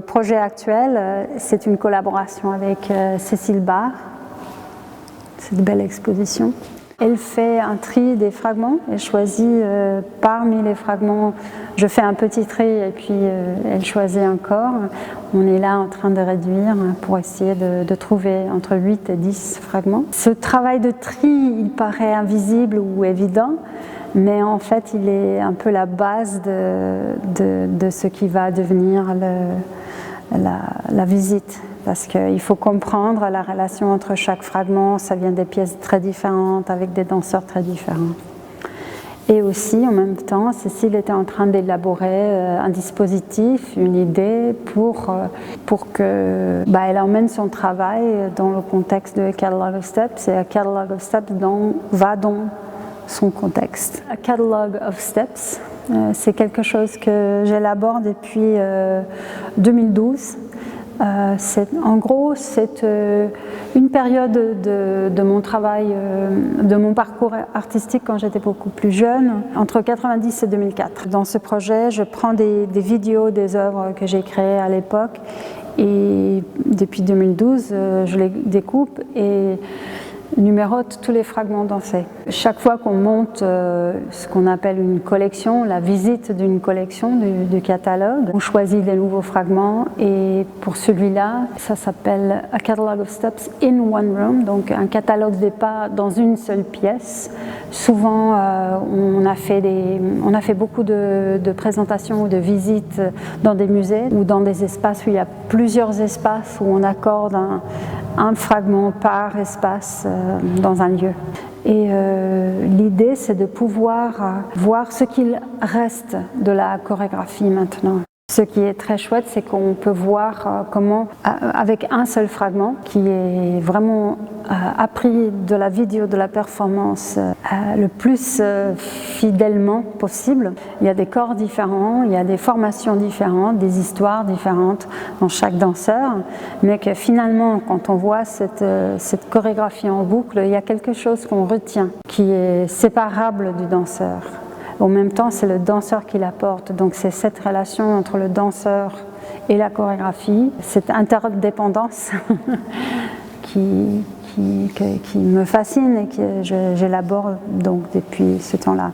projet actuel, c'est une collaboration avec Cécile Barre, cette belle exposition. Elle fait un tri des fragments, elle choisit parmi les fragments, je fais un petit tri et puis elle choisit un corps. On est là en train de réduire pour essayer de trouver entre 8 et 10 fragments. Ce travail de tri, il paraît invisible ou évident, mais en fait il est un peu la base de ce qui va devenir la visite. Parce qu'il faut comprendre la relation entre chaque fragment, ça vient des pièces très différentes, avec des danseurs très différents. Et aussi, en même temps, Cécile était en train d'élaborer un dispositif, une idée pour que elle emmène son travail dans le contexte de A Catalogue of Steps, et A Catalogue of Steps va dans son contexte. A Catalogue of Steps, c'est quelque chose que j'élabore depuis 2012. En gros, c'est une période de mon travail, de mon parcours artistique quand j'étais beaucoup plus jeune, entre 1990 et 2004. Dans ce projet, je prends des vidéos des œuvres que j'ai créées à l'époque et depuis 2012, je les découpe et numérote tous les fragments dansés. Chaque fois qu'on monte ce qu'on appelle une collection, la visite d'une collection du catalogue, on choisit des nouveaux fragments et pour celui-là, ça s'appelle A Catalogue of Steps in One Room, donc un catalogue des pas dans une seule pièce. Souvent, on a fait beaucoup de présentations ou de visites dans des musées ou dans des espaces où il y a plusieurs espaces où on accorde un fragment par espace dans un lieu. Et l'idée, c'est de pouvoir voir ce qu'il reste de la chorégraphie maintenant. Ce qui est très chouette, c'est qu'on peut voir comment, avec un seul fragment, qui est vraiment appris de la vidéo, de la performance, le plus fidèlement possible. Il y a des corps différents, il y a des formations différentes, des histoires différentes dans chaque danseur, mais que finalement, quand on voit cette chorégraphie en boucle, il y a quelque chose qu'on retient, qui est séparable du danseur. En même temps, c'est le danseur qui l'apporte, donc c'est cette relation entre le danseur et la chorégraphie, cette interdépendance qui me fascine et que j'élabore donc depuis ce temps-là.